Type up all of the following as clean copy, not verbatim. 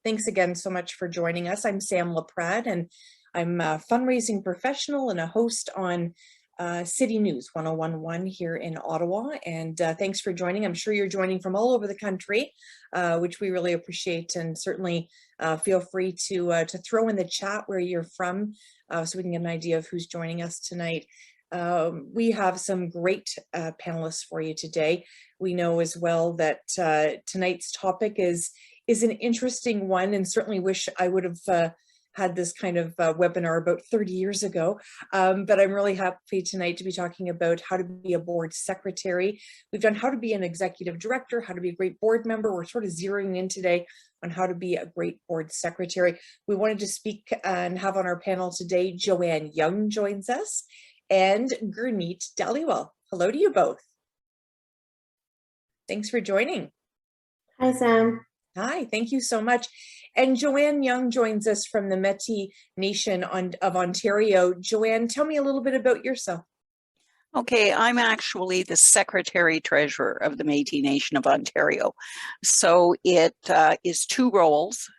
Thanks again so much for joining us. I'm Sam Laprade, and I'm a fundraising professional and a host on City News 1011 here in Ottawa. And thanks for joining. I'm sure you're joining from all over the country, which we really appreciate. And certainly feel free to throw in the chat where you're from so we can get an idea of who's joining us tonight. We have some great panelists for you today. We know as well that tonight's topic is an interesting one, and certainly wish I would have had this kind of webinar about 30 years ago. But I'm really happy tonight to be talking about how to be a board secretary. We've done how to be an executive director, how to be a great board member. We're sort of zeroing in today on how to be a great board secretary. We wanted to speak and have on our panel today, Joanne Young joins us, and Gurneet Dhaliwal. Hello to you both. Thanks for joining. Hi, Sam. Hi, thank you so much. And Joanne Young joins us from the Métis Nation of Ontario. Joanne, tell me a little bit about yourself. Okay, I'm actually the Secretary Treasurer of the Métis Nation of Ontario. So it is two roles,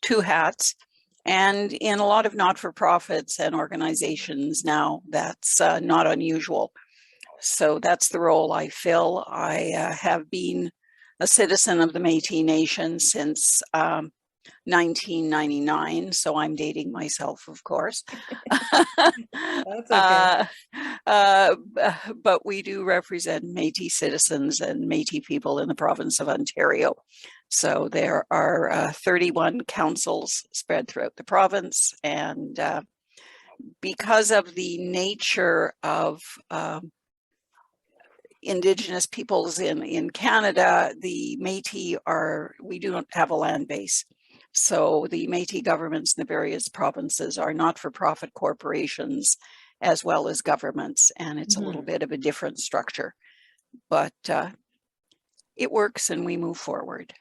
two hats, and in a lot of not-for-profits and organizations now, that's not unusual. So that's the role I fill. I have been a citizen of the Métis Nation since 1999, so I'm dating myself, of course. That's okay. But we do represent Métis citizens and Métis people in the province of Ontario. So there are 31 councils spread throughout the province, and because of the nature of Indigenous peoples in Canada, the Métis we don't have a land base. So the Métis governments in the various provinces are not-for-profit corporations as well as governments, and it's a little bit of a different structure, but it works and we move forward.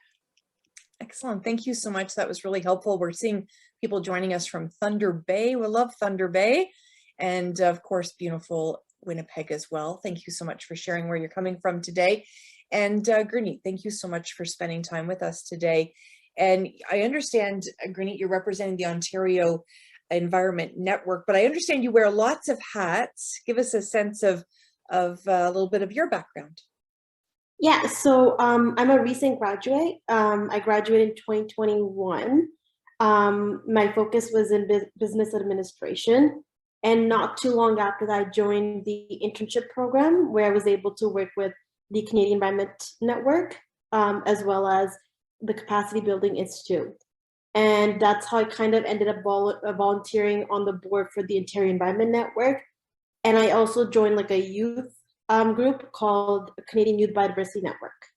Excellent. Thank you so much. That was really helpful. We're seeing people joining us from Thunder Bay. We love Thunder Bay, and of course, beautiful Winnipeg as well. Thank you so much for sharing where you're coming from today. And Gurneet, thank you so much for spending time with us today. And I understand, Gurneet, you're representing the Ontario Environment Network, but I understand you wear lots of hats. Give us a sense of a little bit of your background. Yeah, so I'm a recent graduate. I graduated in 2021. My focus was in business administration. And not too long after that, I joined the internship program where I was able to work with the Canadian Environment Network, as well as the Capacity Building Institute. And that's how I kind of ended up volunteering on the board for the Ontario Environment Network. And I also joined like a youth group called Canadian Youth Biodiversity Network.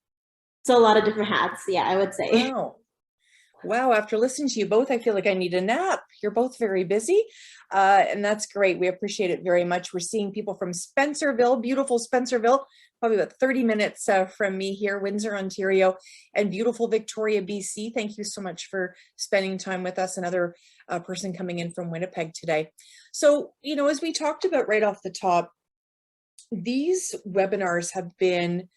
So a lot of different hats, yeah, I would say. Wow, after listening to you both, I feel like I need a nap. You're both very busy, and that's great. We appreciate it very much. We're seeing people from Spencerville, beautiful Spencerville, probably about 30 minutes from me here, Windsor, Ontario, and beautiful Victoria, BC. Thank you so much for spending time with us. Another person coming in from Winnipeg today. So, you know, as we talked about right off the top, these webinars have been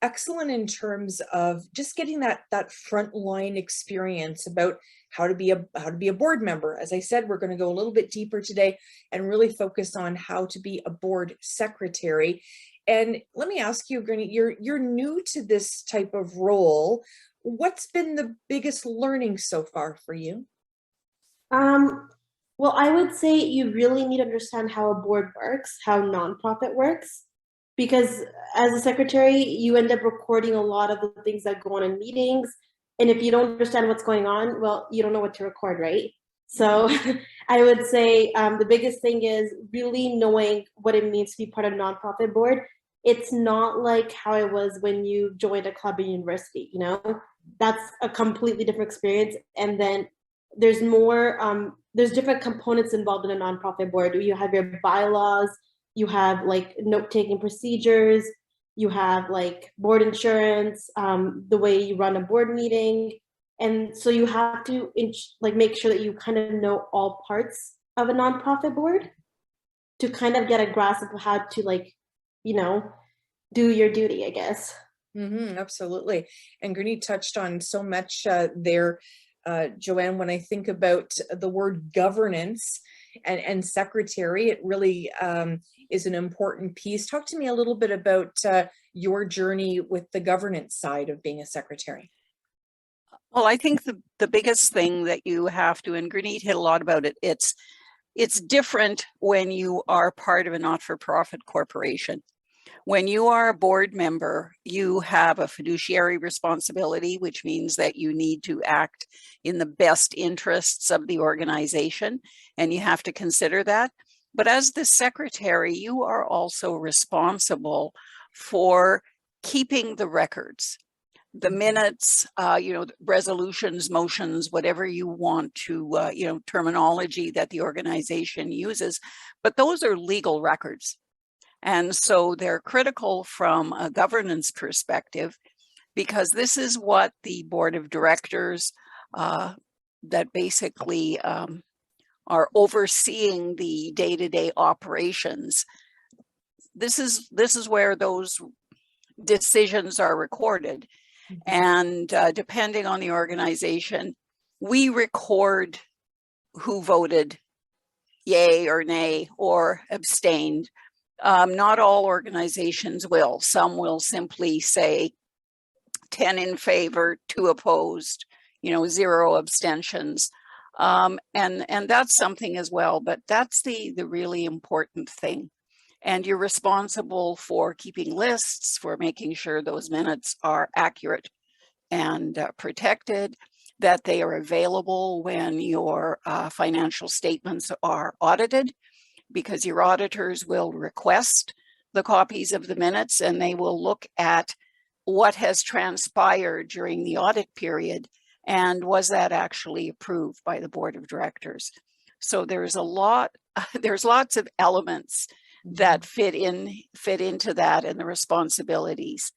excellent in terms of just getting that frontline experience about how to be a board member. As I said, we're going to go a little bit deeper today and really focus on how to be a board secretary. And let me ask you, Gurneet, you're new to this type of role. What's been the biggest learning so far for you? Well, I would say you really need to understand how a board works, how nonprofit works. Because as a secretary, you end up recording a lot of the things that go on in meetings. And if you don't understand what's going on, well, you don't know what to record, right? So I would say the biggest thing is really knowing what it means to be part of a nonprofit board. It's not like how it was when you joined a club in university, you know? That's a completely different experience. And then there's more, there's different components involved in a nonprofit board. You have your bylaws, you have like note-taking procedures, you have like board insurance, the way you run a board meeting. And so you have to make sure that you kind of know all parts of a nonprofit board to kind of get a grasp of how to do your duty, I guess. Absolutely. And Gurneet touched on so much there. Joanne, when I think about the word governance and secretary, it really is an important piece. Talk to me a little bit about your journey with the governance side of being a secretary. Well, I think the biggest thing that you have to, and Gurneet hit a lot about it, it's different when you are part of a not-for-profit corporation. When you are a board member, you have a fiduciary responsibility, which means that you need to act in the best interests of the organization, and you have to consider that. But as the secretary, you are also responsible for keeping the records, the minutes, resolutions, motions, whatever you want to, terminology that the organization uses, but those are legal records. And so they're critical from a governance perspective, because this is what the board of directors that basically are overseeing the day-to-day operations. This is where those decisions are recorded. And depending on the organization, we record who voted yay or nay or abstained. Not all organizations will. Some will simply say 10 in favor, 2 opposed, 0 abstentions. And that's something as well, but that's the really important thing. And you're responsible for keeping lists, for making sure those minutes are accurate and protected, that they are available when your financial statements are audited, because your auditors will request the copies of the minutes and they will look at what has transpired during the audit period and was that actually approved by the board of directors. So there's lots of elements that fit into that and the responsibilities.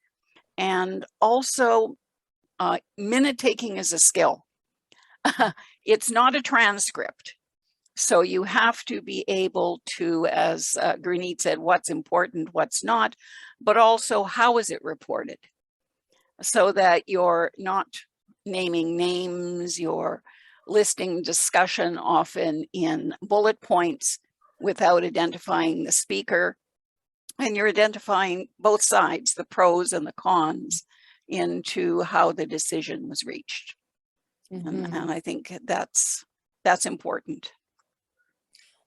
And also minute taking is a skill. It's not a transcript. So you have to be able to, as Gurneet said, what's important, what's not, but also how is it reported, so that you're not naming names, you're listing discussion often in bullet points without identifying the speaker, and you're identifying both sides, the pros and the cons, into how the decision was reached. And I think that's important.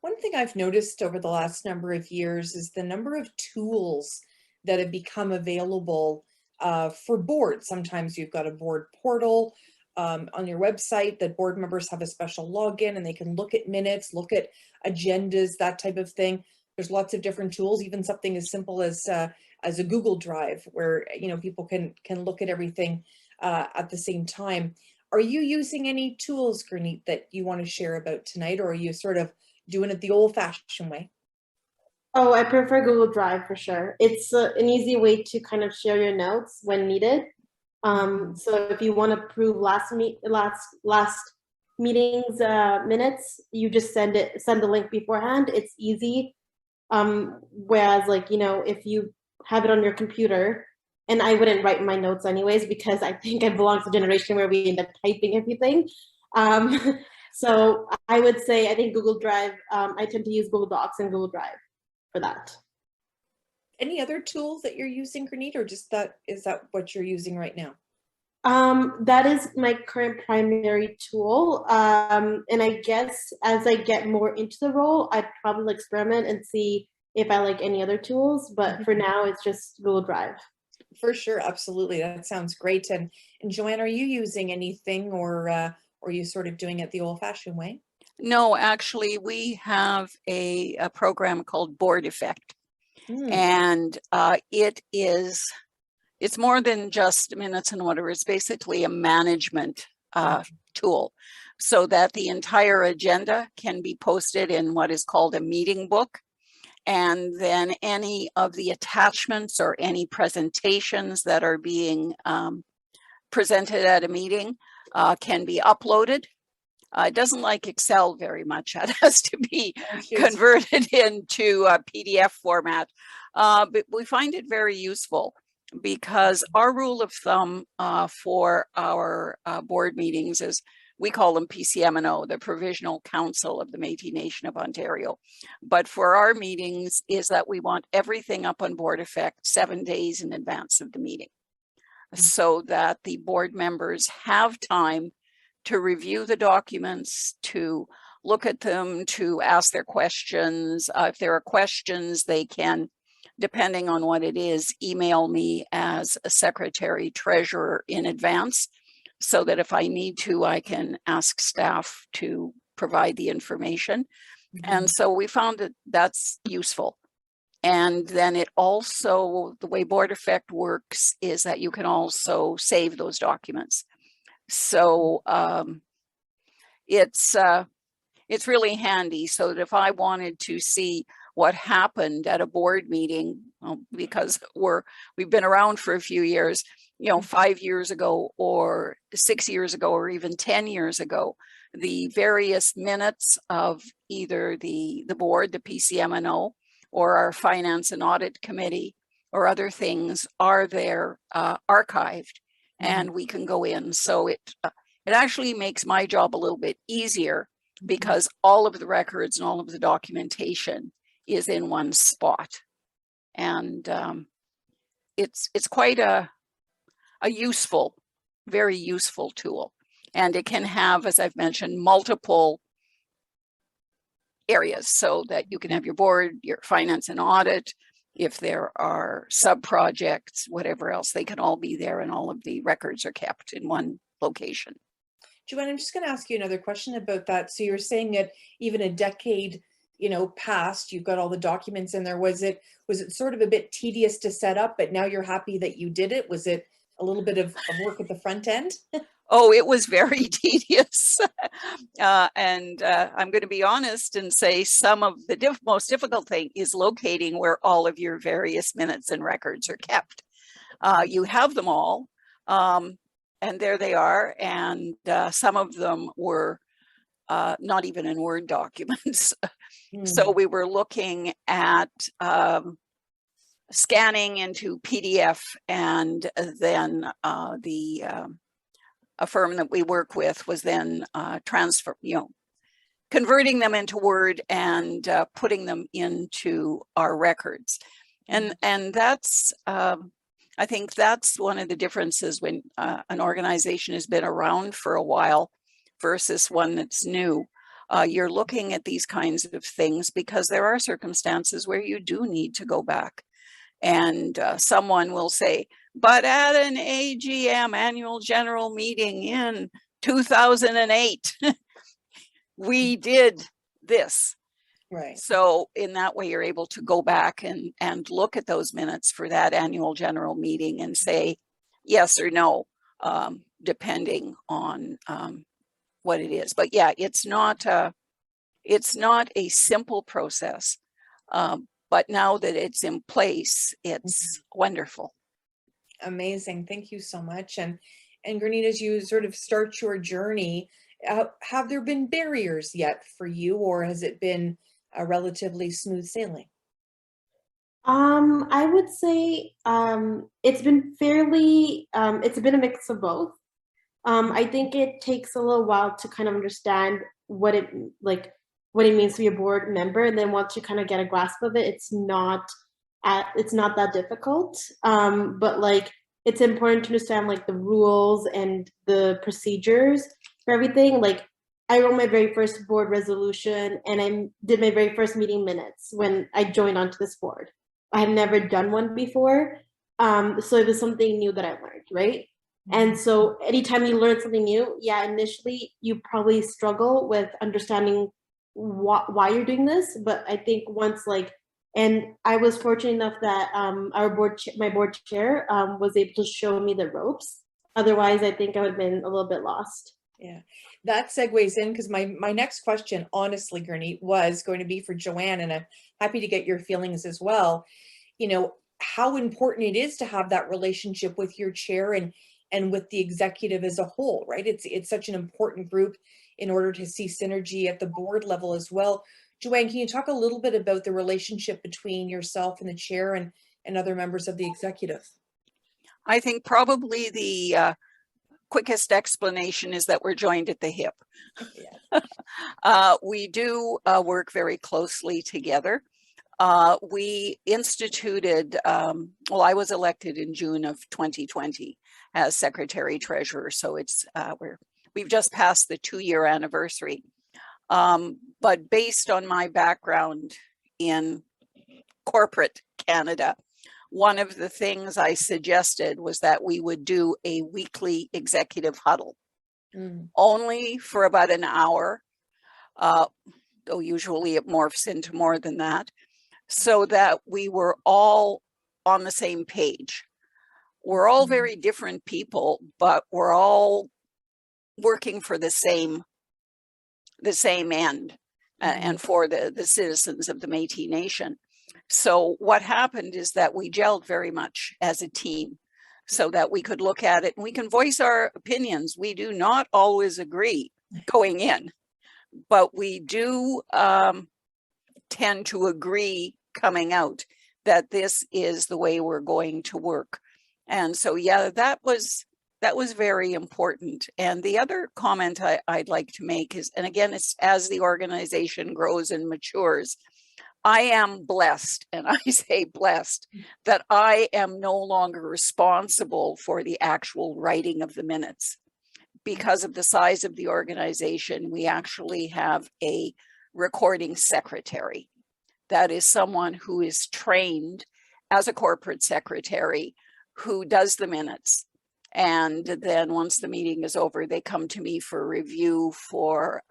One thing I've noticed over the last number of years is the number of tools that have become available for boards. Sometimes you've got a board portal on your website that board members have a special login and they can look at minutes, look at agendas, that type of thing. There's lots of different tools, even something as simple as a Google Drive, where people can look at everything at the same time. Are you using any tools, Gurneet, that you want to share about tonight, or are you sort of doing it the old-fashioned way? Oh, I prefer Google Drive for sure. It's an easy way to kind of share your notes when needed. So if you want to prove last meeting's minutes, you just send the link beforehand. It's easy. Whereas if you have it on your computer, and I wouldn't write my notes anyways, because I think I belong to a generation where we end up typing everything. So I would say, I think Google Drive, I tend to use Google Docs and Google Drive for that. Any other tools that you're using, Gurneet, or is that what you're using right now? That is my current primary tool. And I guess as I get more into the role, I'd probably experiment and see if I like any other tools. But for now, it's just Google Drive. For sure, absolutely. That sounds great. And Joanne, are you using anything, or are you sort of doing it the old-fashioned way? No, actually, we have a program called Board Effect. And it's more than just minutes and whatever. It's basically a management tool, so that the entire agenda can be posted in what is called a meeting book. And then any of the attachments or any presentations that are being presented at a meeting can be uploaded. It doesn't like Excel very much. It has to be converted into a PDF format. But we find it very useful, because our rule of thumb for our board meetings is we call them PCMNO, the Provisional Council of the Métis Nation of Ontario. But for our meetings is that we want everything up on board effect 7 days in advance of the meeting, so that the board members have time to review the documents, to look at them, to ask their questions. If there are questions, they can, depending on what it is, email me as a secretary treasurer in advance, so that if I need to, I can ask staff to provide the information. And so we found that that's useful. And then it also, the way Board Effect works is that you can also save those documents. So it's really handy, so that if I wanted to see what happened at a board meeting, because we've been around for a few years, 5 years ago or 6 years ago or even 10 years ago, the various minutes of either the board, the PCMNO, or our finance and audit committee or other things are there archived, and we can go in. So it actually makes my job a little bit easier, because all of the records and all of the documentation is in one spot. And it's quite a useful, very useful tool. And it can have, as I've mentioned, multiple areas, so that you can have your board, your finance and audit. If there are sub-projects, whatever else, they can all be there, and all of the records are kept in one location. Joanne, I'm just going to ask you another question about that. So you're saying that even a decade, past, you've got all the documents in there. Was it sort of a bit tedious to set up, but now you're happy that you did it? Was it a little bit of work at the front end? Oh, it was very tedious. And I'm going to be honest and say some of the most difficult thing is locating where all of your various minutes and records are kept. You have them all, and there they are. And some of them were not even in Word documents. So we were looking at scanning into PDF, and then a firm that we work with was then converting them into Word and putting them into our records. And that's, I think that's one of the differences when an organization has been around for a while versus one that's new. You're looking at these kinds of things because there are circumstances where you do need to go back. And someone will say, but at an AGM, annual general meeting in 2008, we did this. Right. So in that way, you're able to go back and look at those minutes for that annual general meeting and say yes or no, depending on what it is. But yeah, it's not a simple process. But now that it's in place, it's wonderful. Amazing. Thank you so much. And Gurneet, as you sort of start your journey, have there been barriers yet for you, or has it been a relatively smooth sailing? I would say it's been fairly, it's been a mix of both. I think it takes a little while to kind of understand what it means to be a board member, and then once you kind of get a grasp of it, it's not that difficult. But it's important to understand the rules and the procedures for everything. I wrote my very first board resolution, and I did my very first meeting minutes when I joined onto this board. I had never done one before, so it was something new that I learned, right? And so anytime you learn something new, initially you probably struggle with understanding why you're doing this. But I think once and I was fortunate enough that my board chair was able to show me the ropes. Otherwise, I think I would have been a little bit lost. Yeah, that segues in, because my next question, honestly, Gurneet, was going to be for Joanne, and I'm happy to get your feelings as well. How important it is to have that relationship with your chair and with the executive as a whole, right? It's such an important group in order to see synergy at the board level as well. Joanne, can you talk a little bit about the relationship between yourself and the chair and other members of the executive? I think probably the quickest explanation is that we're joined at the hip. We do work very closely together. We instituted, well, I was elected in June of 2020 as Secretary Treasurer, so it's we've just passed the 2-year anniversary. But based on my background in corporate Canada, one of the things I suggested was that we would do a weekly executive huddle, only for about an hour, though usually it morphs into more than that, so that we were all on the same page. We're all very different people, but we're all working for the same end, and for the citizens of the Métis Nation. So what happened is that we gelled very much as a team so that we could look at it and we can voice our opinions. We do not always agree going in, but we do tend to agree coming out that this is the way we're going to work. And so, yeah, that was very important. And the other comment I'd like to make is, and again, it's as the organization grows and matures, I am blessed, and I say blessed, that I am no longer responsible for the actual writing of the minutes. Because of the size of the organization, we actually have a recording secretary. That is someone who is trained as a corporate secretary who does the minutes. And then once the meeting is over, they come to me for review, for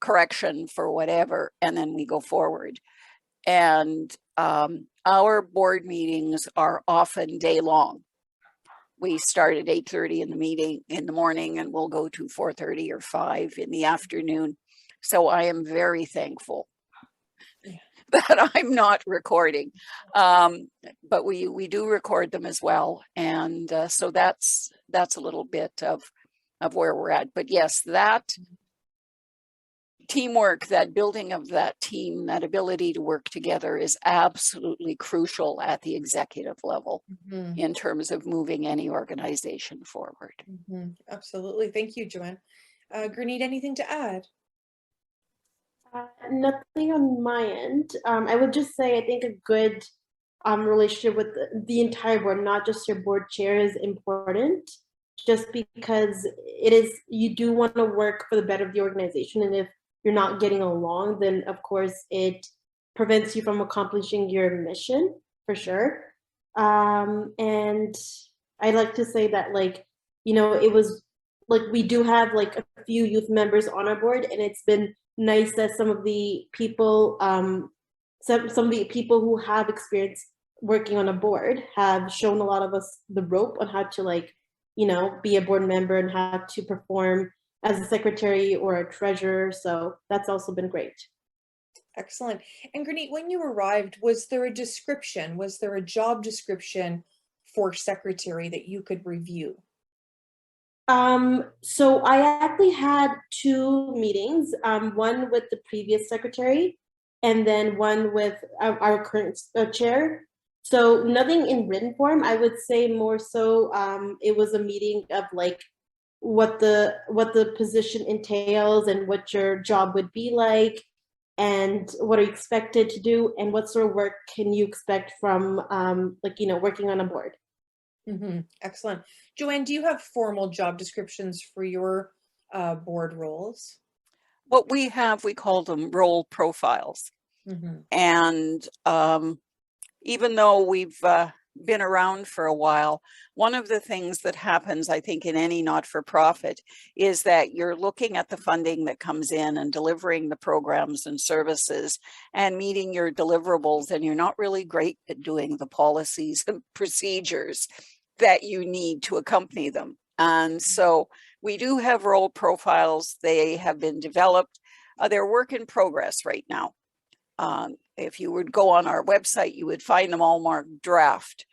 correction, for whatever, and then we go forward. And our board meetings are often day long. We start at 8:30 in the morning, and we'll go to 4:30 or 5 in the afternoon. So I am very thankful that I'm not recording, but we do record them as well, and so that's a little bit of where we're at. But yes, that teamwork, that building of that team, that ability to work together is absolutely crucial at the executive level in terms of moving any organization forward. Absolutely. Thank you, Joanne. Gurneet, anything to add? Nothing on my end. I would just say I think a good relationship with the entire board, not just your board chair, is important, just because you do want to work for the better of the organization. And if you're not getting along, then of course it prevents you from accomplishing your mission, for sure. And I'd like to say that, it was like, we do have like a few youth members on our board, and it's been nice that some of the people who have experience working on a board have shown a lot of us the rope on how to be a board member and how to perform as a secretary or a treasurer. So that's also been great. Excellent. And Gurneet, when you arrived, was there a description? Was there a job description for secretary that you could review? So I actually had 2 meetings, one with the previous secretary and then one with our current chair. So nothing in written form. I would say more so it was a meeting of what the position entails and what your job would be like and what are you expected to do and what sort of work can you expect from working on a board. Excellent. Joanne, do you have formal job descriptions for your board roles? What we have, we call them role profiles. And even though we've been around for a while, one of the things that happens, I think, in any not-for-profit is that you're looking at the funding that comes in and delivering the programs and services and meeting your deliverables, and you're not really great at doing the policies and procedures that you need to accompany them. And so we do have role profiles. They have been developed. They're work in progress right now. If you would go on our website, you would find them all marked draft,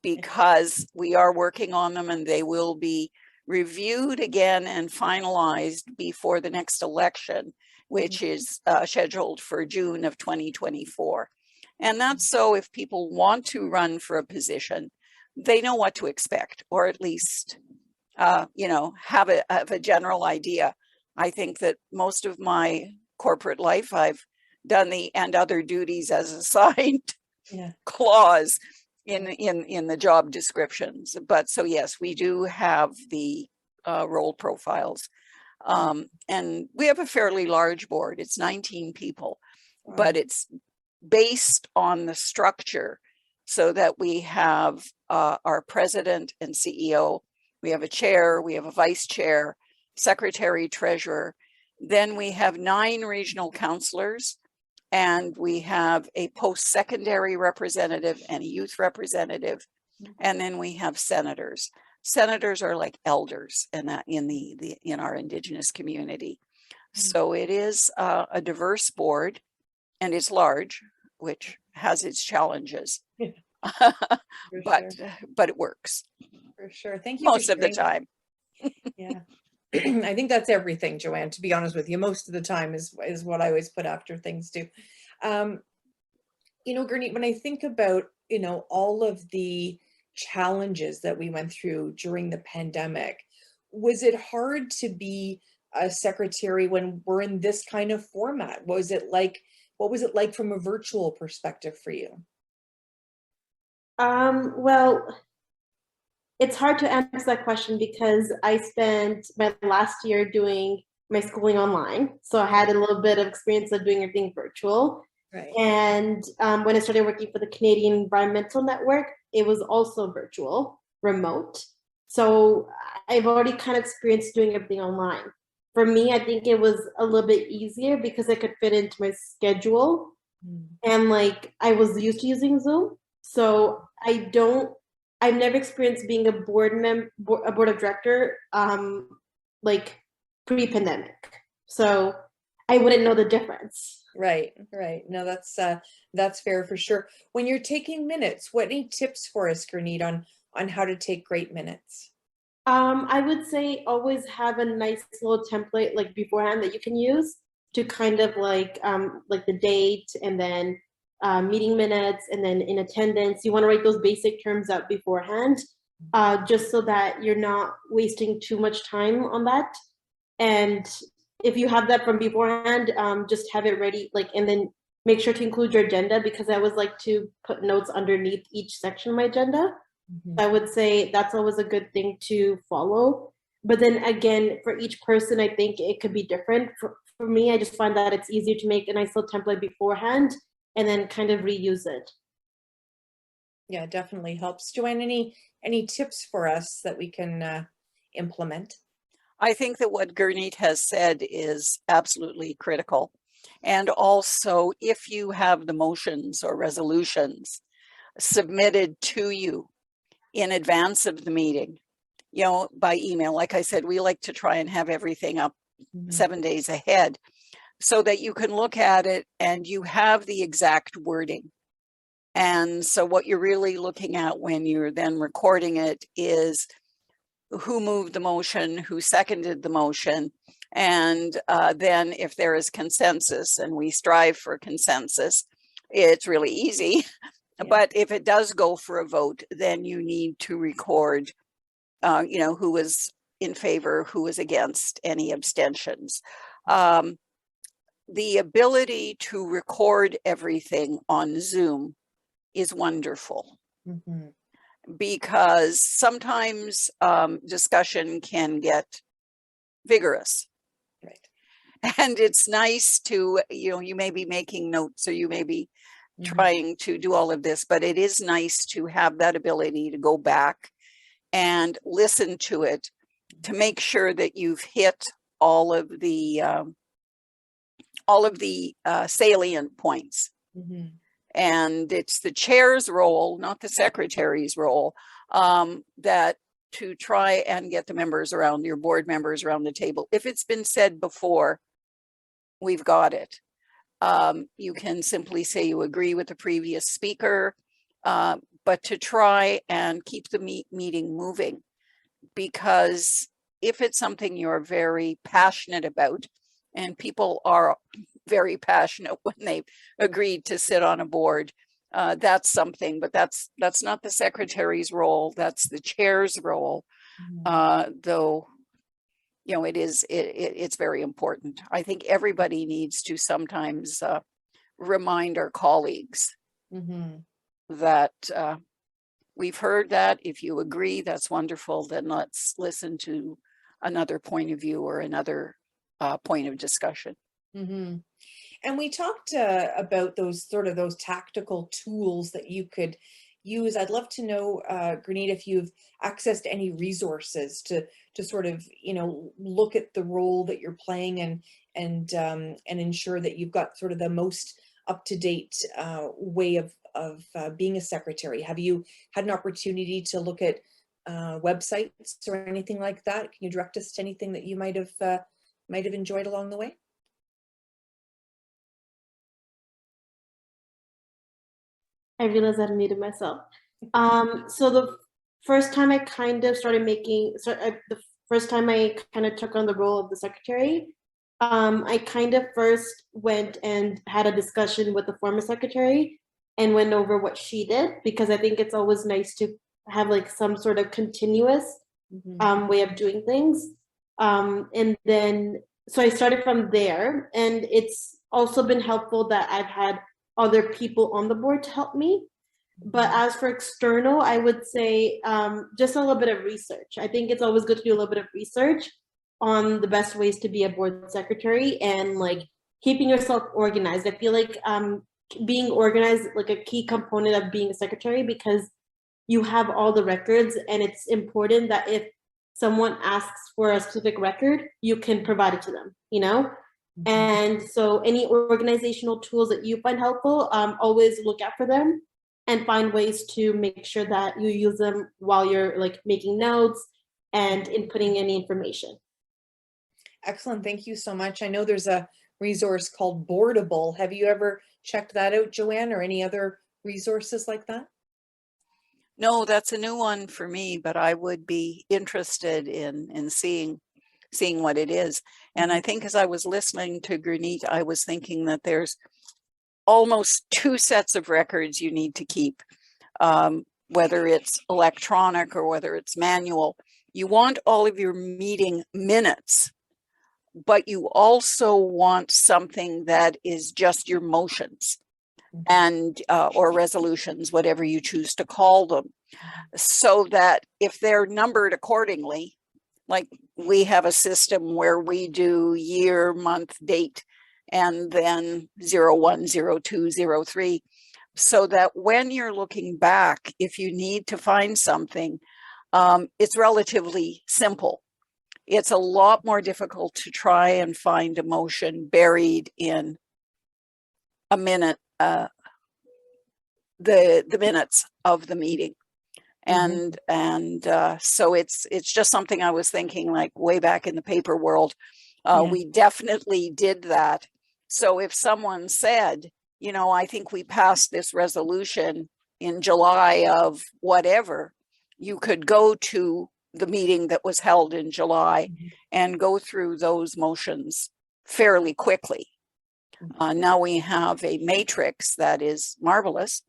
because we are working on them and they will be reviewed again and finalized before the next election, which is scheduled for June of 2024. And that's so if people want to run for a position, they know what to expect, or at least have a general idea. I think that most of my corporate life, I've done the and other duties as assigned clause in the job descriptions. But so yes, we do have the role profiles. And we have a fairly large board. It's 19 people, but it's based on the structure so that we have our president and CEO, we have a chair, we have a vice chair, secretary, treasurer. Then we have 9 regional councillors, and we have a post-secondary representative and a youth representative. And then we have senators. Senators are like elders in our Indigenous community. So it is a diverse board, and it's large, which has its challenges. But it works. For sure. Thank you. Most of the time. Yeah. I think that's everything, Joanne, to be honest with you. Most of the time is what I always put after things too. Gurneet, when I think about, all of the challenges that we went through during the pandemic, was it hard to be a secretary when we're in this kind of format? What was it like from a virtual perspective for you? Well, it's hard to answer that question because I spent my last year doing my schooling online. So I had a little bit of experience of doing everything virtual. Right. And when I started working for the Canadian Environmental Network, it was also virtual, remote. So I've already kind of experienced doing everything online. For me, I think it was a little bit easier because I could fit into my schedule. And I was used to using Zoom. So I've never experienced being a board of director, pre-pandemic. So I wouldn't know the difference. Right. No, that's fair for sure. When you're taking minutes, any tips for us, Gurneet, on how to take great minutes? I would say always have a nice little template beforehand that you can use to kind of the date and then meeting minutes and then in attendance. You want to write those basic terms out beforehand, just so that you're not wasting too much time on that. And if you have that from beforehand, just have it ready, and then make sure to include your agenda, because I always like to put notes underneath each section of my agenda. I would say that's always a good thing to follow. But then again, for each person, I think it could be different. For me, I just find that it's easier to make a nice little template beforehand and then kind of reuse it. Yeah, it definitely helps. Joanne, any tips for us that we can implement? I think that what Gurneet has said is absolutely critical. And also, if you have the motions or resolutions submitted to you in advance of the meeting, by email, like I said, we like to try and have everything up 7 days ahead so that you can look at it and you have the exact wording. And so what you're really looking at when you're then recording it is who moved the motion, who seconded the motion, and then if there is consensus, and we strive for consensus, it's really easy. Yeah. But if it does go for a vote, then you need to record, who was in favor, who was against, any abstentions. The ability to record everything on Zoom is wonderful. Because sometimes discussion can get vigorous. Right. And it's nice to, you may be making notes or you may be trying to do all of this, but it is nice to have that ability to go back and listen to it to make sure that you've hit all of the salient points. And it's the chair's role, not the secretary's role, that to try and get the members around, your board members around the table. If it's been said before, we've got it. You can simply say you agree with the previous speaker, but to try and keep the meeting moving. Because if it's something you're very passionate about, and people are very passionate when they've agreed to sit on a board, that's something, but that's not the secretary's role, that's the chair's role, though, you know, it's very important. I think everybody needs to sometimes remind our colleagues that we've heard that. If you agree, that's wonderful. Then let's listen to another point of view or another point of discussion. And we talked about those tactical tools that you could use. I'd love to know, Gurneet, if you've accessed any resources to sort of, you know, look at the role that you're playing and ensure that you've got sort of the most up-to-date way of being a secretary. Have you had an opportunity to look at websites or anything like that? Can you direct us to anything that you might have enjoyed along the way? I realized I muted myself. So the first time I kind of started the first time I kind of took on the role of the secretary, I kind of first went and had a discussion with the former secretary and went over what she did, because I think it's always nice to have like some sort of continuous way of doing things. And then, so I started from there, and it's also been helpful that I've had other people on the board to help me. But as for external, I would say just a little bit of research. I think it's always good to do a little bit of research on the best ways to be a board secretary and like keeping yourself organized. I feel like being organized like a key component of being a secretary, because you have all the records, and it's important that if someone asks for a specific record, you can provide it to them, you know? And so any organizational tools that you find helpful, always look out for them and find ways to make sure that you use them while you're like making notes and inputting any information. Excellent. Thank you so much. I know there's a resource called Boardable. Have you ever checked that out, Joanne, or any other resources like that? No, that's a new one for me, but I would be interested in seeing what it is. And I think as I was listening to Gurneet, I was thinking that there's almost 2 sets of records you need to keep, whether it's electronic or whether it's manual. You want all of your meeting minutes, but you also want something that is just your motions and or resolutions, whatever you choose to call them, so that if they're numbered accordingly, like we have a system where we do year, month, date, and then 01, 02, 03, so that when you're looking back, if you need to find something, it's relatively simple. It's a lot more difficult to try and find emotion buried in a minute, the minutes of the meeting. And so it's just something I was thinking, like way back in the paper world, we definitely did that. So if someone said, you know, I think we passed this resolution in July of whatever, you could go to the meeting that was held in July and go through those motions fairly quickly. Now we have a matrix that is marvelous,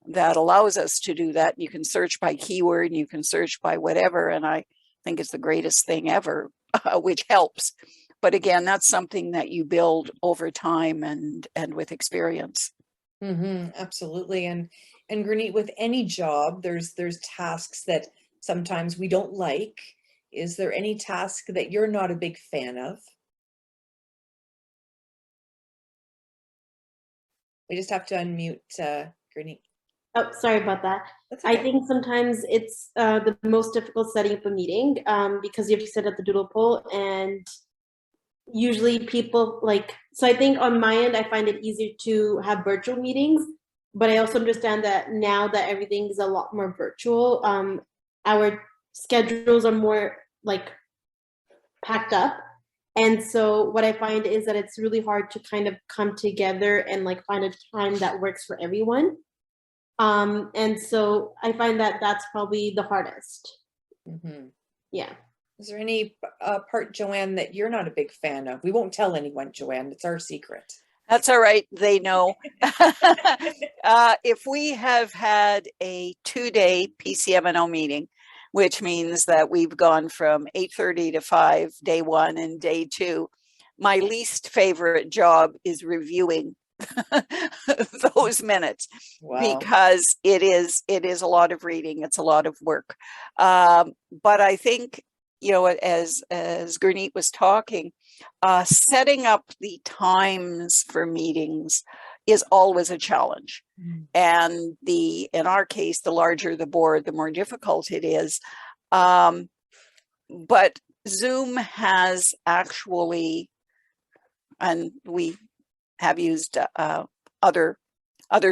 that allows us to do that. You can search by keyword, and you can search by whatever, and I think it's the greatest thing ever, which helps. But again, that's something that you build over time and with experience. Absolutely. And Gurneet, with any job, there's tasks that sometimes we don't like. Is there any task that you're not a big fan of? We just have to unmute Gurneet. Oh, sorry about that. That's okay. I think sometimes it's the most difficult setting up a meeting because you have to sit at the doodle poll, and usually people like, so I think on my end, I find it easier to have virtual meetings, but I also understand that now that everything is a lot more virtual, our schedules are more like packed up. And so what I find is that it's really hard to kind of come together and like find a time that works for everyone. And so I find that that's probably the hardest. Yeah. Is there any part, Joanne, that you're not a big fan of? We won't tell anyone, Joanne. It's our secret. That's all right. They know. If we have had a 2-day PCM&O meeting, which means that we've gone from 8:30 to 5, day 1 and day 2. My least favorite job is reviewing those minutes. Wow. Because it is a lot of reading, it's a lot of work. But I think, you know, as Gurneet was talking, setting up the times for meetings is always a challenge. And in our case, the larger the board, the more difficult it is. But Zoom has actually, and we have used other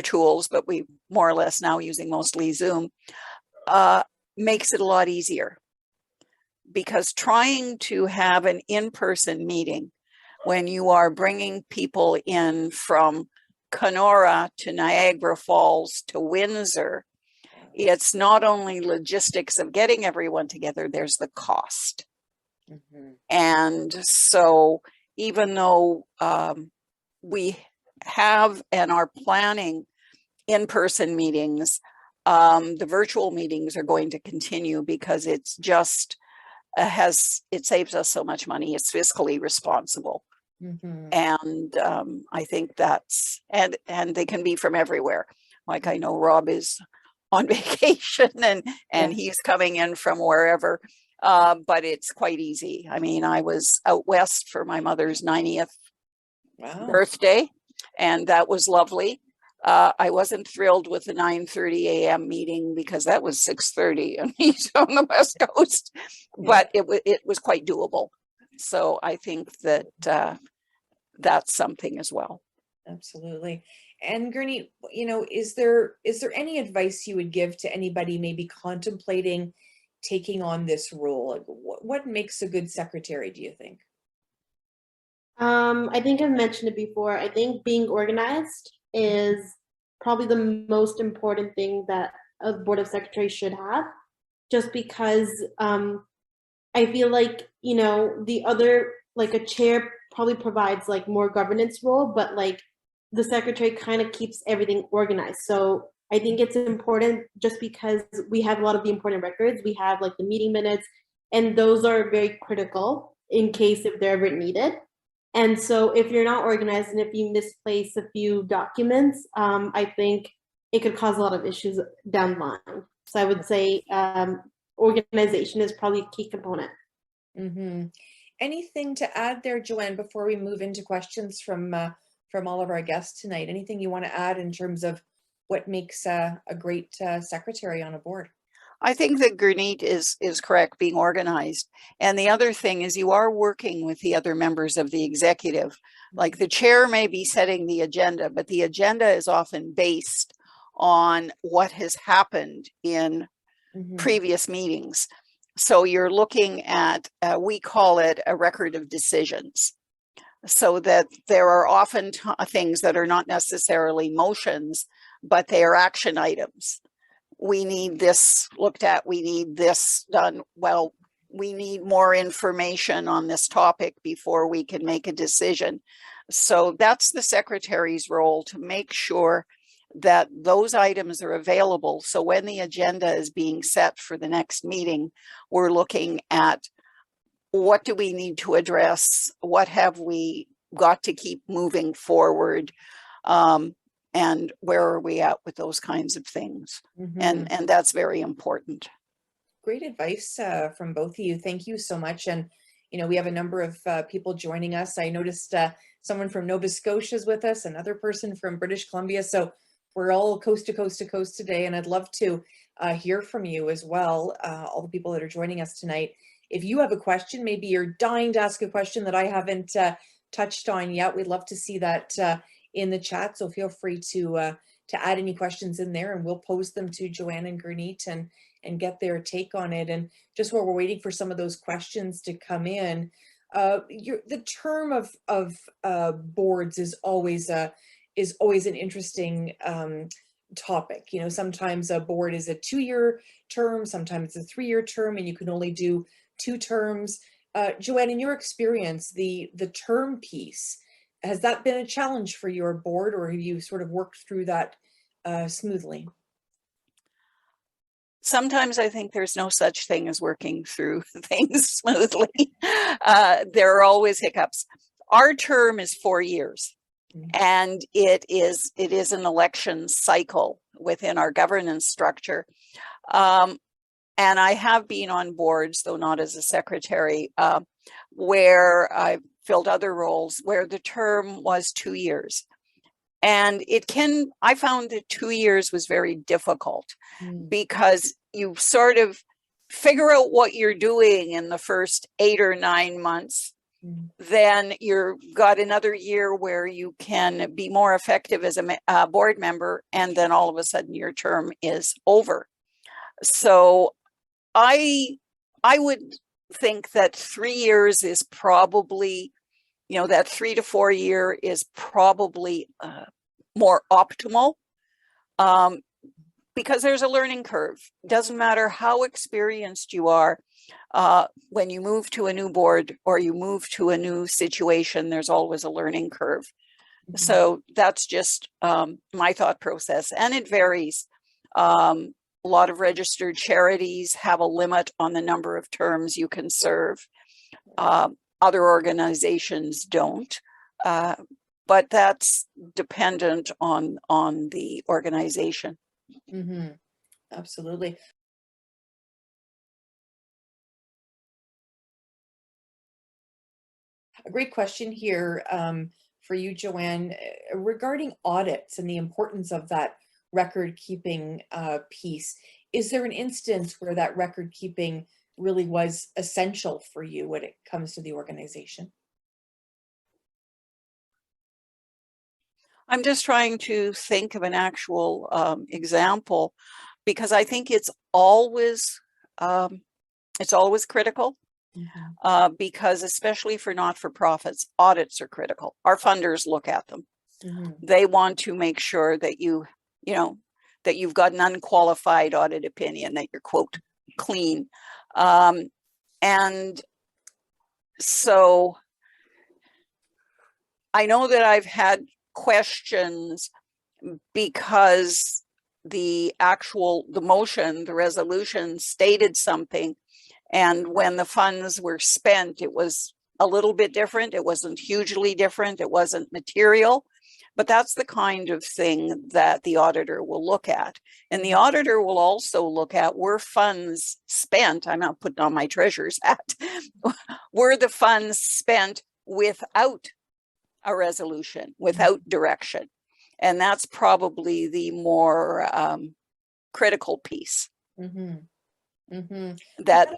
tools, but we more or less now using mostly Zoom, makes it a lot easier. Because trying to have an in-person meeting when you are bringing people in from Kenora to Niagara Falls to Windsor, it's not only logistics of getting everyone together, there's the cost. And so even though we have and are planning in-person meetings, the virtual meetings are going to continue because it's just it saves us so much money. It's fiscally responsible. And I think that's, and they can be from everywhere. Like I know Rob is on vacation and he's coming in from wherever, but it's quite easy. I mean, I was out west for my mother's 90th birthday, and that was lovely. I wasn't thrilled with the 9:30 a.m. meeting because that was 6:30 and he's on the West Coast, but it was quite doable. So I think that that's something as well. Absolutely. And Gurneet, you know, is there any advice you would give to anybody maybe contemplating taking on this role? Like, what makes a good secretary, do you think? I think I've mentioned it before. I think being organized is probably the most important thing that a board of secretaries should have, just because I feel like, you know, the other, like a chair probably provides like more governance role, but like the secretary kind of keeps everything organized. So I think it's important just because we have a lot of the important records. We have like the meeting minutes, and those are very critical in case if they're ever needed. And so if you're not organized and if you misplace a few documents, I think it could cause a lot of issues down the line. So I would say organization is probably a key component. Anything to add there, Joanne, before we move into questions from all of our guests tonight? Anything you want to add in terms of what makes a great secretary on a board? I think that Gurneet is correct, being organized. And the other thing is you are working with the other members of the executive. Like the chair may be setting the agenda, but the agenda is often based on what has happened in previous meetings. So you're looking at, we call it a record of decisions. So that there are often things that are not necessarily motions, but they are action items. We need this looked at, we need this done. Well, we need more information on this topic before we can make a decision. So that's the secretary's role, to make sure that those items are available. So when the agenda is being set for the next meeting, we're looking at what do we need to address? What have we got to keep moving forward? And where are we at with those kinds of things? And that's very important. Great advice from both of you. Thank you so much. And, you know, we have a number of people joining us. I noticed someone from Nova Scotia is with us, another person from British Columbia. So we're all coast to coast to coast today. And I'd love to hear from you as well, all the people that are joining us tonight. If you have a question, maybe you're dying to ask a question that I haven't touched on yet, we'd love to see that in the chat. So feel free to add any questions in there, and we'll pose them to Joanne and Gurneet and get their take on it. And just while we're waiting for some of those questions to come in, the term of boards is always an interesting topic. You know, sometimes a board is a 2-year term, sometimes it's a 3-year term, and you can only do 2 terms. Joanne, in your experience, the term piece, has that been a challenge for your board, or have you sort of worked through that smoothly? sometimes I think there's no such thing as working through things smoothly. There are always hiccups. Our term is 4 years, and it is an election cycle within our governance structure. And I have been on boards, though not as a secretary, where I filled other roles where the term was 2 years. And I found that 2 years was very difficult because you sort of figure out what you're doing in the first 8 or 9 months. Then you've got another year where you can be more effective as a board member, and then all of a sudden your term is over. So I would think that 3 years is probably, that 3 to 4 year is probably more optimal, because there's a learning curve. Doesn't matter how experienced you are, when you move to a new board or you move to a new situation, there's always a learning curve. So that's just my thought process, and it varies. A lot of registered charities have a limit on the number of terms you can serve. Other organizations don't, but that's dependent on the organization. Absolutely. A great question here for you, Joanne, regarding audits and the importance of that record keeping piece. Is there an instance where that record keeping really was essential for you when it comes to the organization? I'm just trying to think of an actual example, because I think it's always critical, because especially for not-for-profits, audits are critical. Our funders look at them. They want to make sure that that you've got an unqualified audit opinion, that you're, quote, clean. And so I know that I've had questions because the motion, the resolution stated something, and when the funds were spent, it was a little bit different. It wasn't hugely different. It wasn't material. But that's the kind of thing that the auditor will look at. And the auditor will also look at, were funds spent, I'm not putting on my treasurer's hat, were the funds spent without a resolution, without direction? And that's probably the more critical piece that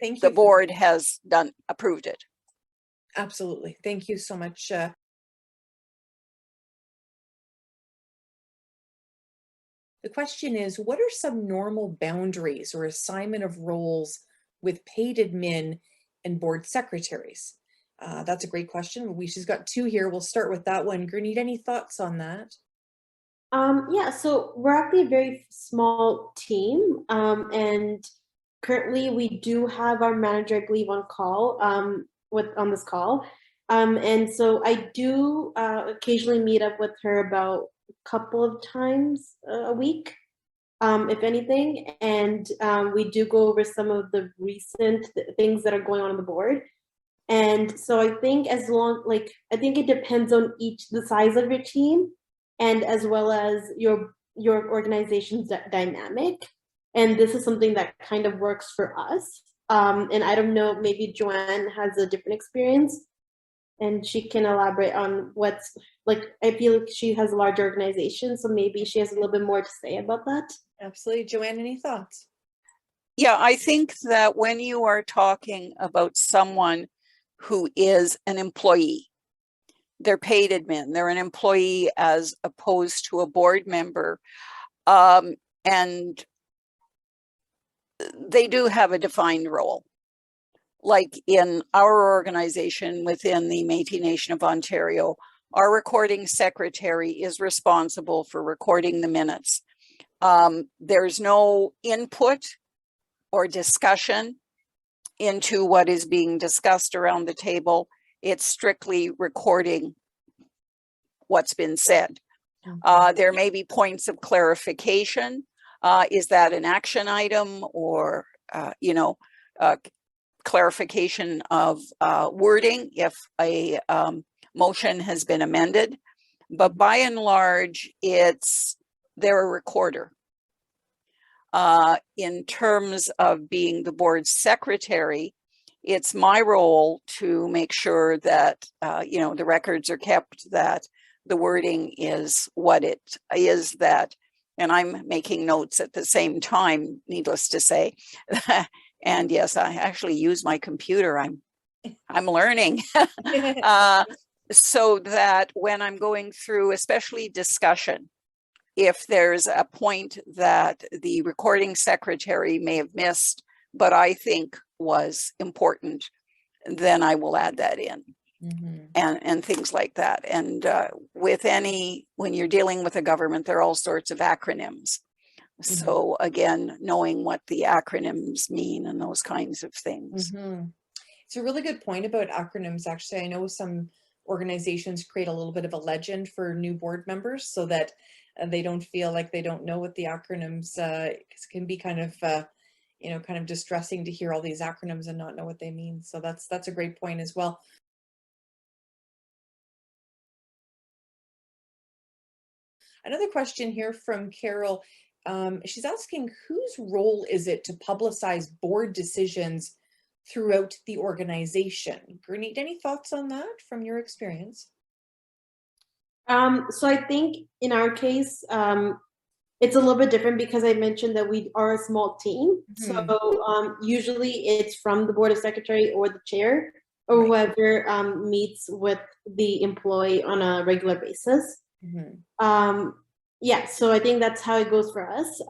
the board has approved it. Absolutely. Thank you so much. The question is, what are some normal boundaries or assignment of roles with paid admin and board secretaries? That's a great question. She's got 2 here. We'll start with that one. Gurneet, any thoughts on that? Yeah, so we're actually a very small team, and currently we do have our manager, I believe, on call, on this call. And so I do occasionally meet up with her about a couple of times a week, if anything, and we do go over some of the recent things that are going on the board. And so I think I think it depends on the size of your team, and as well as your organization's dynamic. And this is something that kind of works for us. And I don't know, maybe Joanne has a different experience, and she can elaborate on what's I feel like she has a large organization, so maybe she has a little bit more to say about that. Absolutely. Joanne, any thoughts? Yeah, I think that when you are talking about someone who is an employee, they're paid admin, they're an employee as opposed to a board member, and they do have a defined role. Like in our organization within the Métis Nation of Ontario, our recording secretary is responsible for recording the minutes. There's no input or discussion into what is being discussed around the table. It's strictly recording what's been said. There may be points of clarification, Is that an action item or, clarification of wording if a motion has been amended? But by and large, they're a recorder. In terms of being the board secretary, it's my role to make sure that, the records are kept, that the wording is what it is, that, and I'm making notes at the same time, needless to say. And yes, I actually use my computer. I'm learning. So that when I'm going through, especially discussion, if there's a point that the recording secretary may have missed, but I think was important, then I will add that in. And things like that. And when you're dealing with a government, there are all sorts of acronyms. So again, knowing what the acronyms mean and those kinds of things. It's a really good point about acronyms. Actually, I know some organizations create a little bit of a legend for new board members so that they don't feel like they don't know what the acronyms, because it can be kind of distressing to hear all these acronyms and not know what they mean. So that's a great point as well. Another question here from Carol. She's asking, whose role is it to publicize board decisions throughout the organization? Gurneet, any thoughts on that from your experience? So I think in our case, it's a little bit different because I mentioned that we are a small team. So usually it's from the board of secretary or the chair or whoever meets with the employee on a regular basis. Yeah, so I think that's how it goes for us.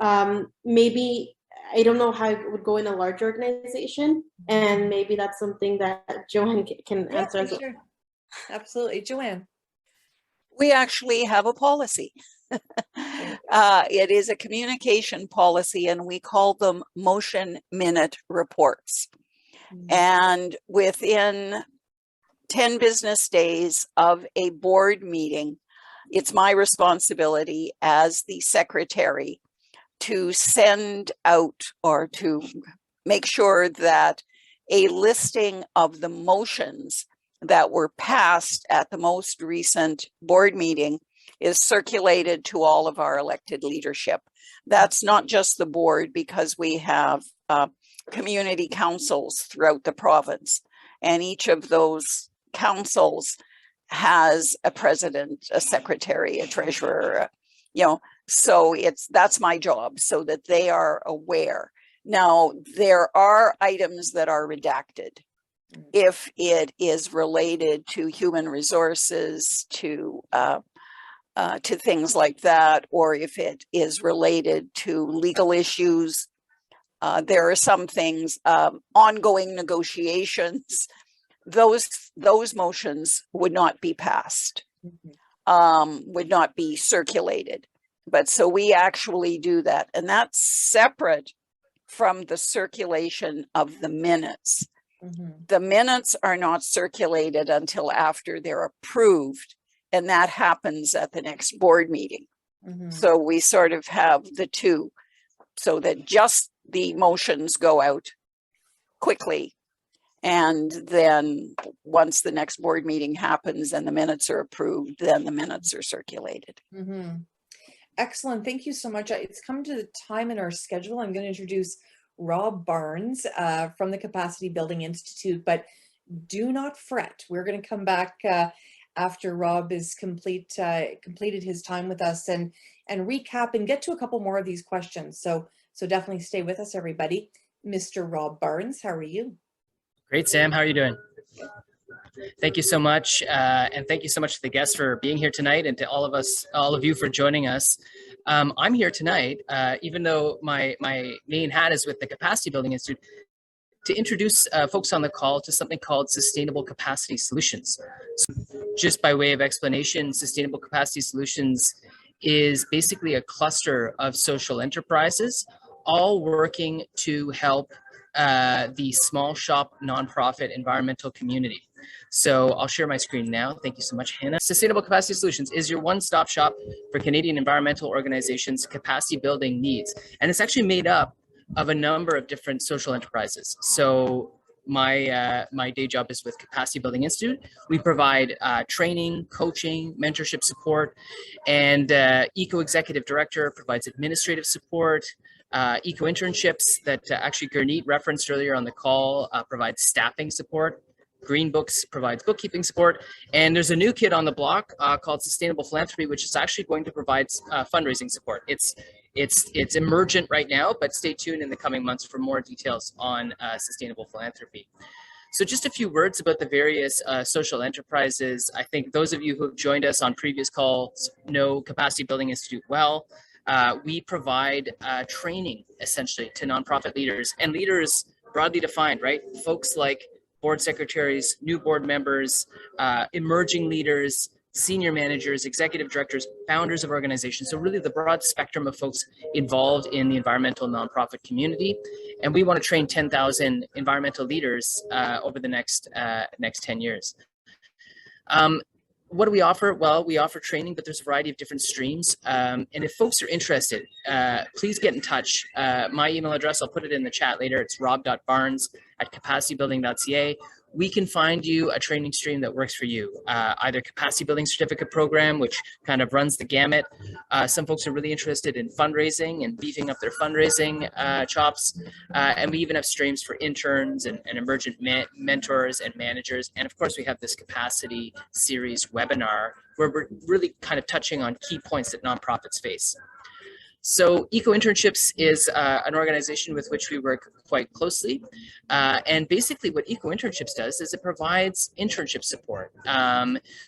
Maybe, I don't know how it would go in a large organization, and maybe that's something that Joanne can answer as well. Sure. Absolutely. Joanne. We actually have a policy. It is a communication policy, and we call them motion minute reports. And within 10 business days of a board meeting, it's my responsibility as the secretary to send out or to make sure that a listing of the motions that were passed at the most recent board meeting is circulated to all of our elected leadership. That's not just the board, because we have community councils throughout the province, and each of those councils has a president, a secretary, a treasurer, so that's my job, so that they are aware. Now, there are items that are redacted if it is related to human resources, to things like that, or if it is related to legal issues. There are some things, ongoing negotiations. Those motions would not be passed, would not be circulated. But so we actually do that, and that's separate from the circulation of the minutes. The minutes are not circulated until after they're approved, and that happens at the next board meeting. So we sort of have the two, so that just the motions go out quickly. And then once the next board meeting happens and the minutes are approved, then the minutes are circulated. Excellent. Thank you so much. It's come to the time in our schedule. I'm going to introduce Rob Barnes from the Capacity Building Institute, but do not fret. We're going to come back after Rob is completed his time with us and recap and get to a couple more of these questions. So definitely stay with us, everybody. Mr. Rob Barnes, how are you? Great, Sam. How are you doing? Thank you so much. And thank you so much to the guests for being here tonight, and to all of you for joining us. I'm here tonight, even though my main hat is with the Capacity Building Institute, to introduce folks on the call to something called Sustainable Capacity Solutions. So just by way of explanation, Sustainable Capacity Solutions is basically a cluster of social enterprises, all working to help the small shop nonprofit environmental community. So I'll share my screen now. Thank you so much, Hannah. Sustainable Capacity Solutions is your one-stop shop for Canadian environmental organizations' capacity building needs. And it's actually made up of a number of different social enterprises. So my day job is with Capacity Building Institute. We provide training, coaching, mentorship support, and Eco Executive Director provides administrative support. Eco internships that actually Gurneet referenced earlier on the call provides staffing support. Green Books provides bookkeeping support, and there's a new kid on the block called Sustainable Philanthropy, which is actually going to provide fundraising support. It's emergent right now, but stay tuned in the coming months for more details on sustainable philanthropy. So just a few words about the various social enterprises. I think those of you who have joined us on previous calls know Capacity Building Institute well. We provide training essentially to nonprofit leaders, and leaders broadly defined, right? Folks like board secretaries, new board members, emerging leaders, senior managers, executive directors, founders of organizations. So really the broad spectrum of folks involved in the environmental nonprofit community. And we want to train 10,000 environmental leaders over the next 10 years. What do we offer? Well, we offer training, but there's a variety of different streams. And if folks are interested, please get in touch. My email address, I'll put it in the chat later. It's rob.barnes@capacitybuilding.ca. We can find you a training stream that works for you, either capacity building certificate program, which kind of runs the gamut. Some folks are really interested in fundraising and beefing up their fundraising chops. And we even have streams for interns and emergent mentors and managers. And of course, we have this capacity series webinar where we're really kind of touching on key points that nonprofits face. So Eco Internships is an organization with which we work quite closely. And basically what Eco Internships does is it provides internship support.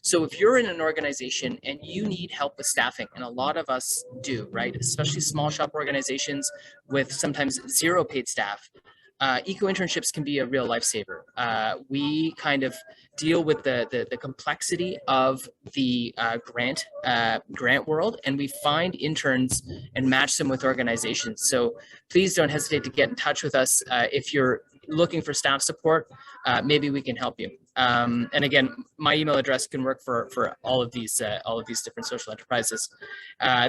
So if you're in an organization and you need help with staffing, and a lot of us do, right? Especially small shop organizations with sometimes zero paid staff, Eco Internships can be a real lifesaver. We kind of deal with the complexity of the grant world, and we find interns and match them with organizations. So please don't hesitate to get in touch with us if you're looking for staff support. Maybe we can help you. And again, my email address can work for all of these different social enterprises.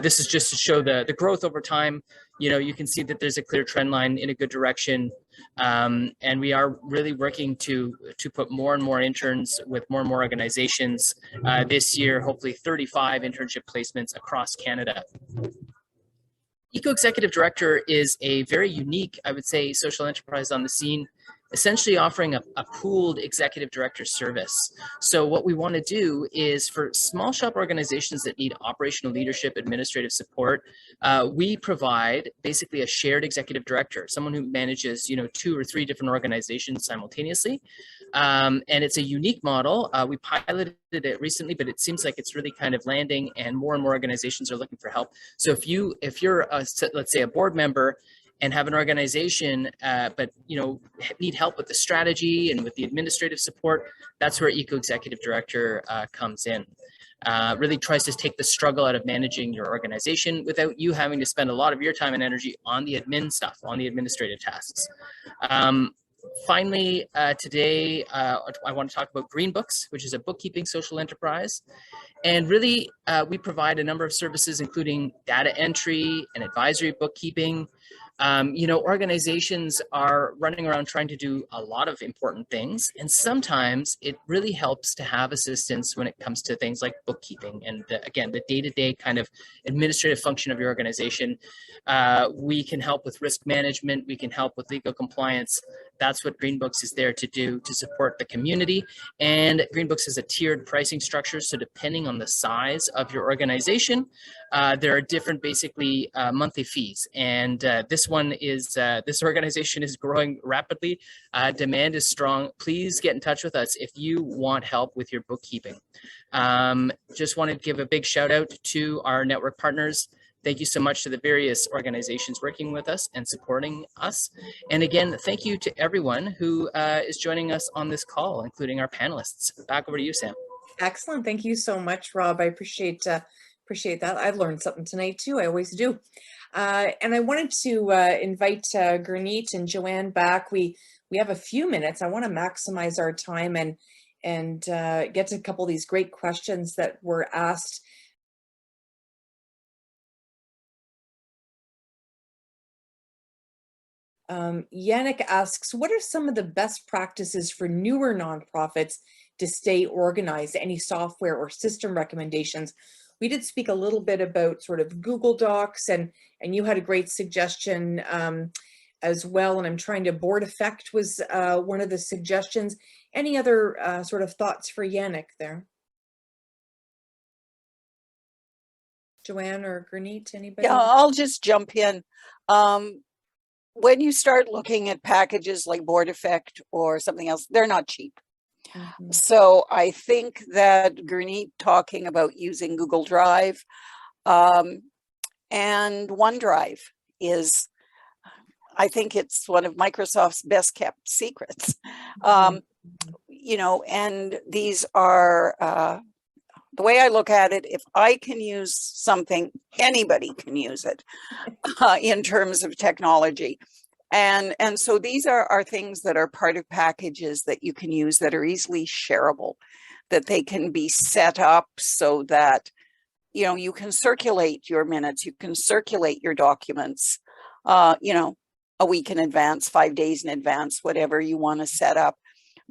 This is just to show the growth over time. You know, you can see that there's a clear trend line in a good direction. And we are really working to put more and more interns with more and more organizations. This year, hopefully 35 internship placements across Canada. Eco Executive Director is a very unique, I would say, social enterprise on the scene, essentially offering a pooled executive director service. So what we want to do is for small shop organizations that need operational leadership, administrative support, we provide basically a shared executive director, someone who manages, 2 or 3 different organizations simultaneously. And it's a unique model. We piloted it recently, but it seems like it's really kind of landing, and more organizations are looking for help. So if you're let's say a board member and have an organization, but need help with the strategy and with the administrative support, that's where Eco Executive Director comes in. Really tries to take the struggle out of managing your organization without you having to spend a lot of your time and energy on the admin stuff, on the administrative tasks. Finally, today, I want to talk about Green Books, which is a bookkeeping social enterprise. And really, we provide a number of services, including data entry and advisory bookkeeping. Organizations are running around trying to do a lot of important things, and sometimes it really helps to have assistance when it comes to things like bookkeeping and again, the day-to-day kind of administrative function of your organization. We can help with risk management, we can help with legal compliance. That's what Green Books is there to do, to support the community. And Green Books is a tiered pricing structure, so depending on the size of your organization, there are different basically monthly fees. And this organization is growing rapidly. Demand is strong. Please get in touch with us if you want help with your bookkeeping. Just want to give a big shout out to our network partners. Thank you so much to the various organizations working with us and supporting us. And again, thank you to everyone who is joining us on this call, including our panelists. Back over to you, Sam. Excellent. Thank you so much, Rob. I appreciate that. I've learned something tonight too. I always do. And I wanted to invite Gurneet and Joanne back. We have a few minutes. I want to maximize our time and get to a couple of these great questions that were asked. Yannick asks, what are some of the best practices for newer nonprofits to stay organized? Any software or system recommendations? We did speak a little bit about sort of Google Docs, and you had a great suggestion as well. And I'm trying to, Board Effect was one of the suggestions. Any other sort of thoughts for Yannick there? Joanne or Gurneet, anybody? Yeah, I'll just jump in. When you start looking at packages like Board Effect or something else, they're not cheap. Mm-hmm. So I think that Gurneet talking about using Google Drive and OneDrive is, I think it's one of Microsoft's best kept secrets. You know, and these are, the way I look at it, if I can use something, anybody can use it in terms of technology. And so these are things that are part of packages that you can use that are easily shareable, that they can be set up so that, you know, you can circulate your minutes, you can circulate your documents, you know, a week in advance, 5 days in advance, whatever you want to set up.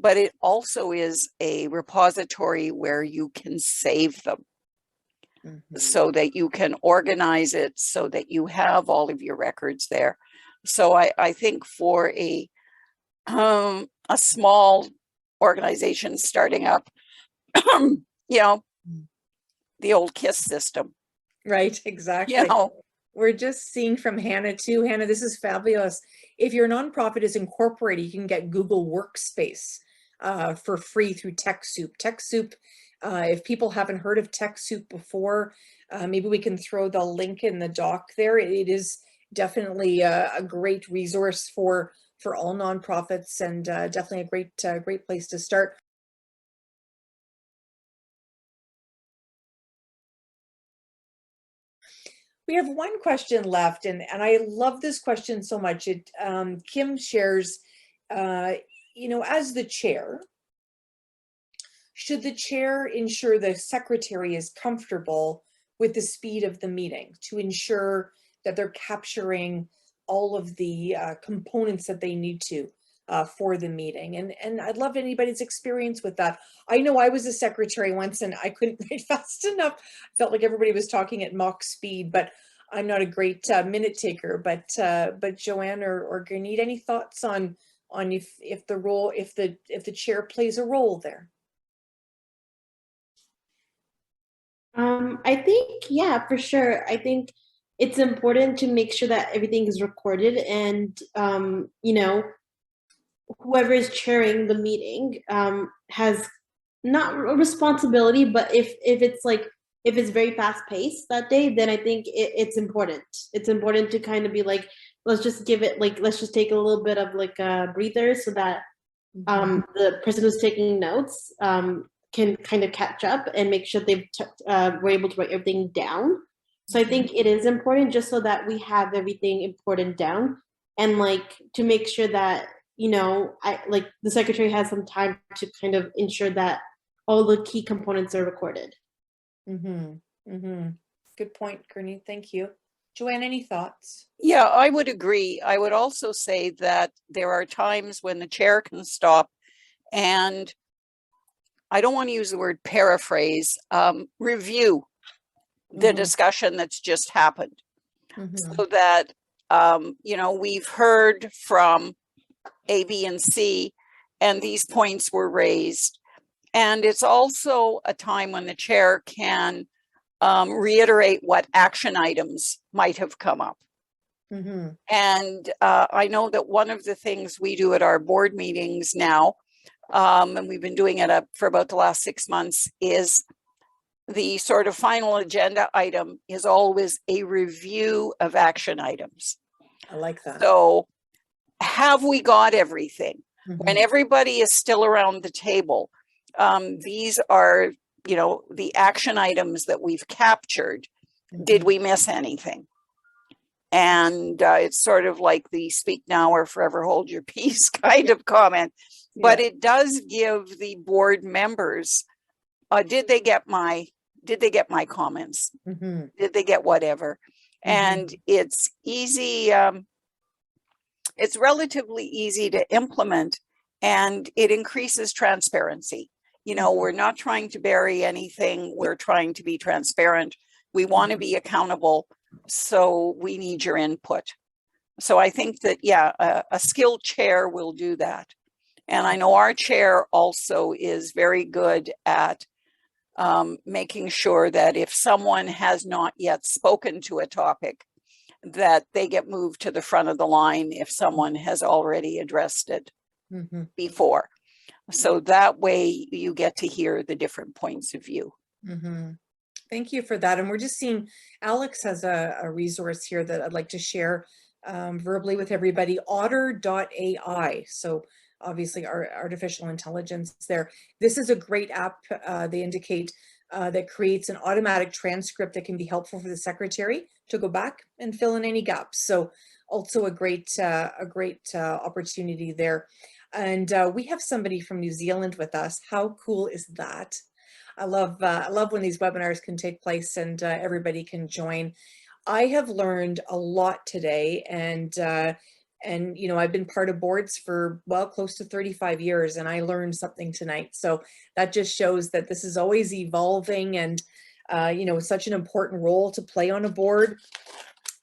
But it also is a repository where you can save them. Mm-hmm. So that you can organize it, so that you have all of your records there. So I think for a small organization starting up, you know, the old KISS system. Right, exactly. You know, we're just seeing from Hannah too. Hannah, this is fabulous. If your nonprofit is incorporated, you can get Google Workspace for free through TechSoup. TechSoup, if people haven't heard of TechSoup before, maybe we can throw the link in the doc there. It is definitely a great resource for all nonprofits, and definitely a great place to start. We have one question left, and I love this question so much. It Kim shares, you know, as the chair, should the chair ensure the secretary is comfortable with the speed of the meeting to ensure that they're capturing all of the components that they need to for the meeting? And I'd love anybody's experience with that. I know I was a secretary once and I couldn't write fast enough. I felt like everybody was talking at mock speed, but I'm not a great minute taker. But Joanne or Gurneet, any thoughts on if the chair plays a role there? I think, yeah, for sure. I think it's important to make sure that everything is recorded, and you know, whoever is chairing the meeting has not a responsibility, but if it's very fast paced that day, then I think it's important. It's important to kind of be like, let's just give it, like, let's just take a little bit of like a breather so that the person who's taking notes can kind of catch up and make sure they've were able to write everything down. So I think it is important just so that we have everything important down, and like to make sure that, you know, like the secretary has some time to kind of ensure that all the key components are recorded. Good point, Gurneet. Thank you. Joanne, any thoughts? Yeah, I would agree. I would also say that there are times when the chair can stop and, I don't want to use the word paraphrase, review the discussion that's just happened. So that, you know, we've heard from A, B, and C, and these points were raised. And it's also a time when the chair can reiterate what action items might have come up. And I know that one of the things we do at our board meetings now, and we've been doing it for about the last 6 months, is the sort of final agenda item is always a review of action items. I like that. So have we got everything? When everybody is still around the table, these are, you know, the action items that we've captured. Did we miss anything? And it's sort of like the speak now or forever hold your peace kind of comment. But it does give the board members, did they get my comments? Mm-hmm. Did they get whatever? Mm-hmm. And it's easy, it's relatively easy to implement, and it increases transparency. You know, we're not trying to bury anything. We're trying to be transparent. We want to be accountable. So we need your input. So I think that, yeah, a skilled chair will do that. And I know our chair also is very good at making sure that if someone has not yet spoken to a topic, that they get moved to the front of the line if someone has already addressed it before. So that way you get to hear the different points of view. Thank you for that. And we're just seeing, Alex has a resource here that I'd like to share verbally with everybody, otter.ai. So obviously our artificial intelligence there. This is a great app, they indicate, that creates an automatic transcript that can be helpful for the secretary to go back and fill in any gaps. So also a great opportunity there. And we have somebody from New Zealand with us. How cool is that? I love when these webinars can take place and everybody can join. I have learned a lot today, and you know, I've been part of boards for, well, close to 35 years, and I learned something tonight. So that just shows that this is always evolving, and you know, such an important role to play on a board.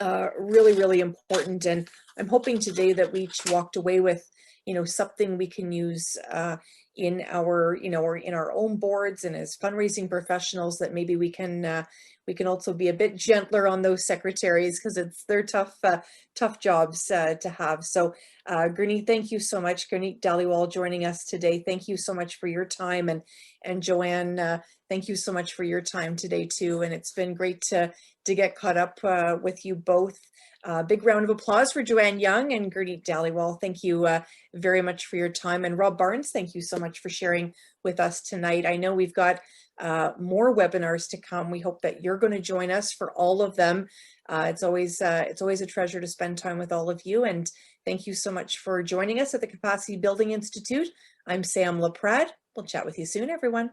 Really, really important. And I'm hoping today that we each walked away with, you know, something we can use in our, you know, or in our own boards, and as fundraising professionals, that maybe we can also be a bit gentler on those secretaries, because they're tough jobs to have. So Gurneet, thank you so much. Gurneet Dhaliwal joining us today. Thank you so much for your time, and Joanne, thank you so much for your time today too. And it's been great to get caught up with you both. Big round of applause for Joanne Young and Gurneet Dhaliwal. Thank you very much for your time. And Rob Barnes, thank you so much for sharing with us tonight. I know we've got more webinars to come. We hope that you're going to join us for all of them. It's always a treasure to spend time with all of you. And thank you so much for joining us at the Capacity Building Institute. I'm Sam Laprade. We'll chat with you soon, everyone.